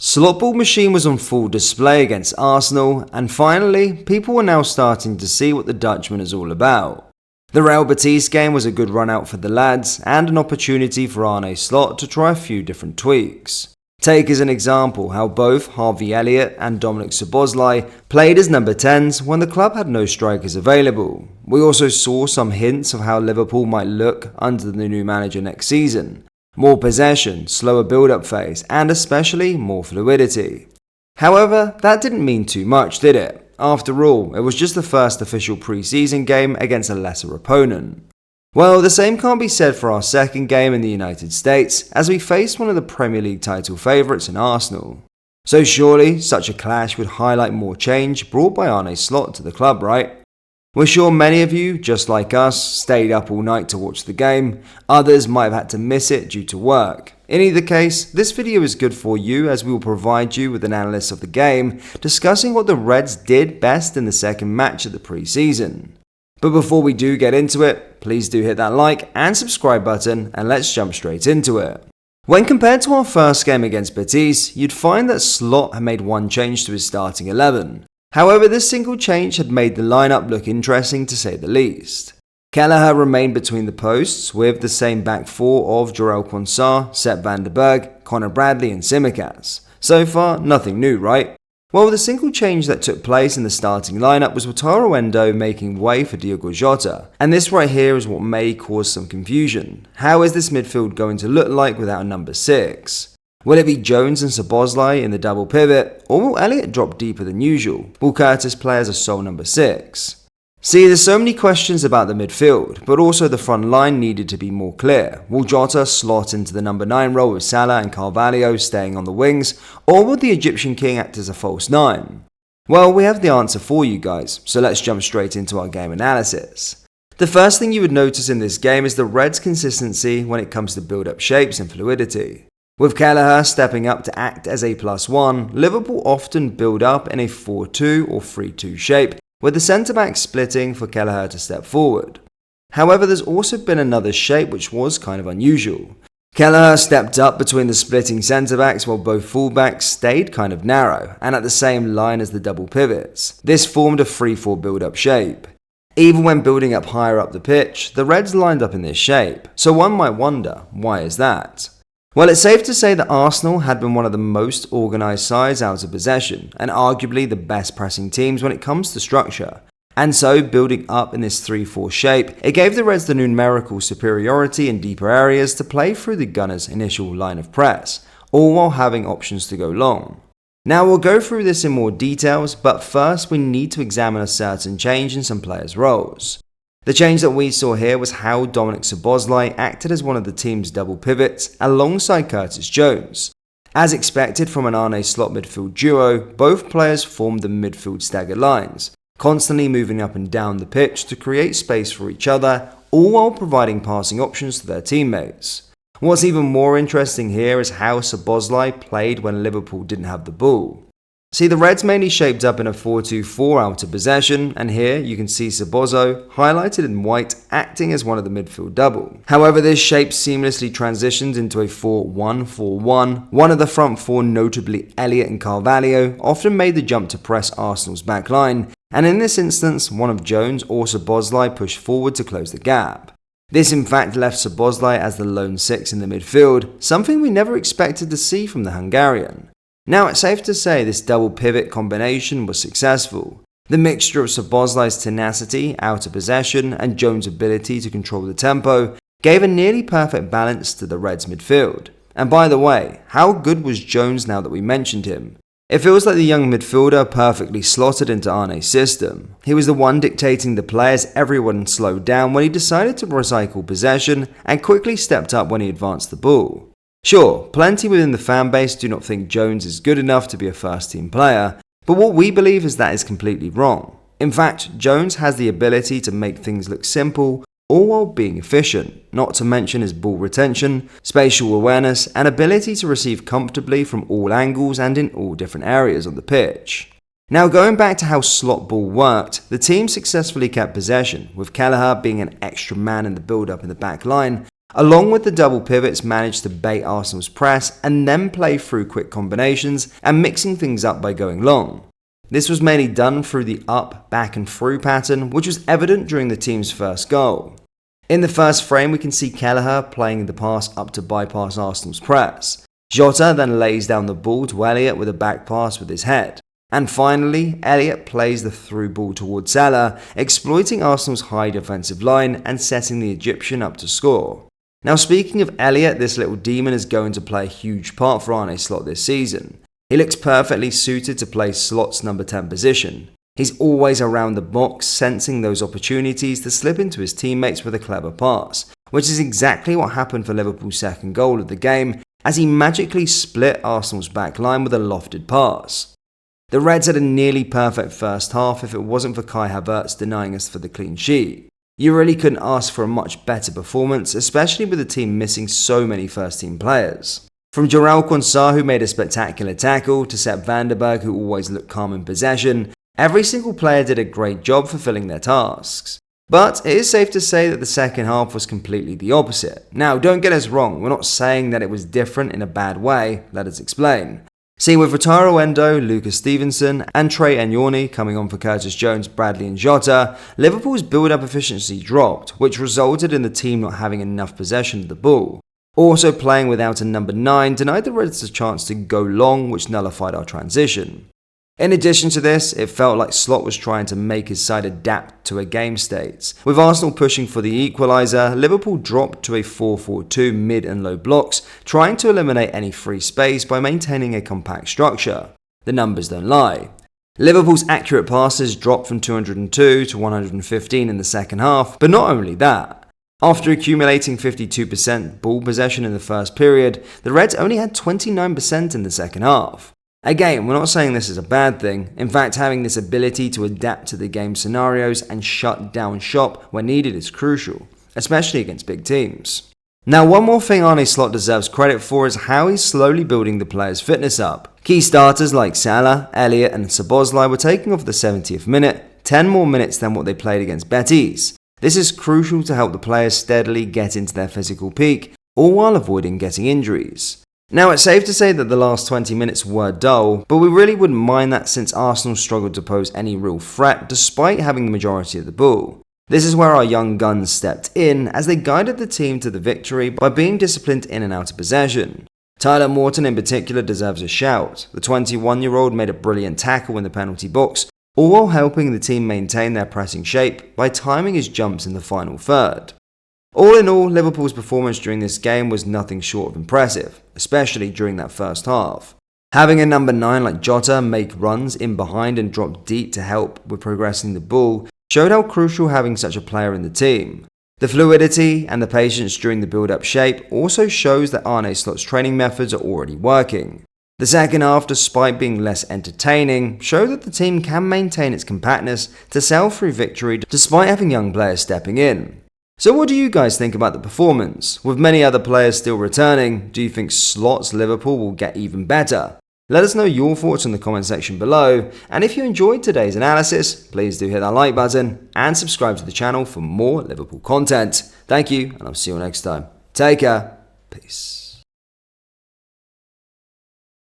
Slotball machine was on full display against Arsenal, and finally, people were now starting to see what the Dutchman is all about. The Real Betis game was a good run out for the lads, and an opportunity for Arne Slot to try a few different tweaks. Take as an example how both Harvey Elliott and Dominik Szoboszlai played as number 10s when the club had no strikers available. We also saw some hints of how Liverpool might look under the new manager next season. More possession, slower build-up phase, and especially more fluidity. However, that didn't mean too much, did it? After all, it was just the first official pre-season game against a lesser opponent. Well, the same can't be said for our second game in the United States, as we faced one of the Premier League title favourites in Arsenal. So surely, such a clash would highlight more change brought by Arne Slot to the club, right? We're sure many of you, just like us, stayed up all night to watch the game. Others might have had to miss it due to work. In either case, this video is good for you as we will provide you with an analysis of the game, discussing what the Reds did best in the second match of the pre-season. But before we do get into it, please do hit that like and subscribe button, and let's jump straight into it. When compared to our first game against Betis, you'd find that Slot had made one change to his starting 11. However, this single change had made the lineup look interesting to say the least. Kelleher remained between the posts with the same back four of Jarell Quansah, Sepp van der Berg, Connor Bradley and Tsimikas. So far, nothing new, right? Well, the single change that took place in the starting lineup was Wataru Endo making way for Diogo Jota, and this right here is what may cause some confusion. How is this midfield going to look like without a number 6? Will it be Jones and Szoboszlai in the double pivot, or will Elliott drop deeper than usual? Will Curtis play as a sole number 6? See, there's so many questions about the midfield, but also the front line needed to be more clear. Will Jota slot into the number 9 role with Salah and Carvalho staying on the wings, or will the Egyptian king act as a false 9? Well, we have the answer for you guys, so let's jump straight into our game analysis. The first thing you would notice in this game is the Reds' consistency when it comes to build-up shapes and fluidity. With Kelleher stepping up to act as a +1, Liverpool often build up in a 4-2 or 3-2 shape, with the centre-back splitting for Kelleher to step forward. However, there's also been another shape which was kind of unusual. Kelleher stepped up between the splitting centre-backs while both full-backs stayed kind of narrow and at the same line as the double pivots. This formed a 3-4 build-up shape. Even when building up higher up the pitch, the Reds lined up in this shape, so one might wonder, why is that? Well, it's safe to say that Arsenal had been one of the most organised sides out of possession, and arguably the best pressing teams when it comes to structure. And so, building up in this 3-4 shape, it gave the Reds the numerical superiority in deeper areas to play through the Gunners' initial line of press, all while having options to go long. Now we'll go through this in more details, but first we need to examine a certain change in some players' roles. The change that we saw here was how Dominik Szoboszlai acted as one of the team's double pivots alongside Curtis Jones. As expected from an Arne Slot midfield duo, both players formed the midfield staggered lines, constantly moving up and down the pitch to create space for each other, all while providing passing options to their teammates. What's even more interesting here is how Szoboszlai played when Liverpool didn't have the ball. See, the Reds mainly shaped up in a 4-2-4 out of possession, and here you can see Szoboszlai highlighted in white acting as one of the midfield double. However, this shape seamlessly transitions into a 4-1-4-1. One of the front four, notably Elliott and Carvalho, often made the jump to press Arsenal's back line, and in this instance, one of Jones or Szoboszlai pushed forward to close the gap. This in fact left Szoboszlai as the lone 6 in the midfield, something we never expected to see from the Hungarian. Now, it's safe to say this double pivot combination was successful. The mixture of Szoboszlai's tenacity, out of possession, and Jones' ability to control the tempo gave a nearly perfect balance to the Reds' midfield. And by the way, how good was Jones now that we mentioned him? It feels like the young midfielder perfectly slotted into Arne's system. He was the one dictating the play as everyone slowed down when he decided to recycle possession and quickly stepped up when he advanced the ball. Sure, plenty within the fanbase do not think Jones is good enough to be a first-team player, but what we believe is that is completely wrong. In fact, Jones has the ability to make things look simple, all while being efficient, not to mention his ball retention, spatial awareness, and ability to receive comfortably from all angles and in all different areas on the pitch. Now, going back to how Slotball worked, the team successfully kept possession, with Kelleher being an extra man in the build-up in the back line, along with the double pivots, managed to bait Arsenal's press and then play through quick combinations and mixing things up by going long. This was mainly done through the up, back and through pattern, which was evident during the team's first goal. In the first frame, we can see Kelleher playing the pass up to bypass Arsenal's press. Jota then lays down the ball to Elliott with a back pass with his head. And finally, Elliott plays the through ball towards Salah, exploiting Arsenal's high defensive line and setting the Egyptian up to score. Now, speaking of Elliott, this little demon is going to play a huge part for Arne Slot this season. He looks perfectly suited to play Slot's number 10 position. He's always around the box, sensing those opportunities to slip into his teammates with a clever pass, which is exactly what happened for Liverpool's second goal of the game, as he magically split Arsenal's back line with a lofted pass. The Reds had a nearly perfect first half if it wasn't for Kai Havertz denying us for the clean sheet. You really couldn't ask for a much better performance, especially with the team missing so many first-team players. From Jarell Quansah, who made a spectacular tackle, to Sepp Vandenberg, who always looked calm in possession, every single player did a great job fulfilling their tasks. But it is safe to say that the second half was completely the opposite. Now, don't get us wrong, we're not saying that it was different in a bad way, let us explain. See, with Wataru Endo, Lucas Stevenson, and Trey Enyoni coming on for Curtis Jones, Bradley and Jota, Liverpool's build-up efficiency dropped, which resulted in the team not having enough possession of the ball. Also, playing without a number 9 denied the Reds a chance to go long, which nullified our transition. In addition to this, it felt like Slot was trying to make his side adapt to a game state. With Arsenal pushing for the equaliser, Liverpool dropped to a 4-4-2 mid and low blocks, trying to eliminate any free space by maintaining a compact structure. The numbers don't lie. Liverpool's accurate passes dropped from 202 to 115 in the second half, but not only that. After accumulating 52% ball possession in the first period, the Reds only had 29% in the second half. Again, we're not saying this is a bad thing. In fact, having this ability to adapt to the game scenarios and shut down shop when needed is crucial, especially against big teams. Now, one more thing Arne Slot deserves credit for is how he's slowly building the players' fitness up. Key starters like Salah, Elliott and Szoboszlai were taking off the 70th minute, 10 more minutes than what they played against Betis. This is crucial to help the players steadily get into their physical peak, all while avoiding getting injuries. Now, it's safe to say that the last 20 minutes were dull, but we really wouldn't mind that since Arsenal struggled to pose any real threat despite having the majority of the ball. This is where our young guns stepped in as they guided the team to the victory by being disciplined in and out of possession. Tyler Morton in particular deserves a shout. The 21-year-old made a brilliant tackle in the penalty box, all while helping the team maintain their pressing shape by timing his jumps in the final third. All in all, Liverpool's performance during this game was nothing short of impressive, especially during that first half. Having a number 9 like Jota make runs in behind and drop deep to help with progressing the ball showed how crucial having such a player in the team. The fluidity and the patience during the build-up shape also shows that Arne Slot's training methods are already working. The second half, despite being less entertaining, showed that the team can maintain its compactness to sail through victory despite having young players stepping in. So what do you guys think about the performance? With many other players still returning, do you think Slot's Liverpool will get even better? Let us know your thoughts in the comment section below, and if you enjoyed today's analysis, please do hit that like button and subscribe to the channel for more Liverpool content. Thank you, and I'll see you next time. Take care. Peace.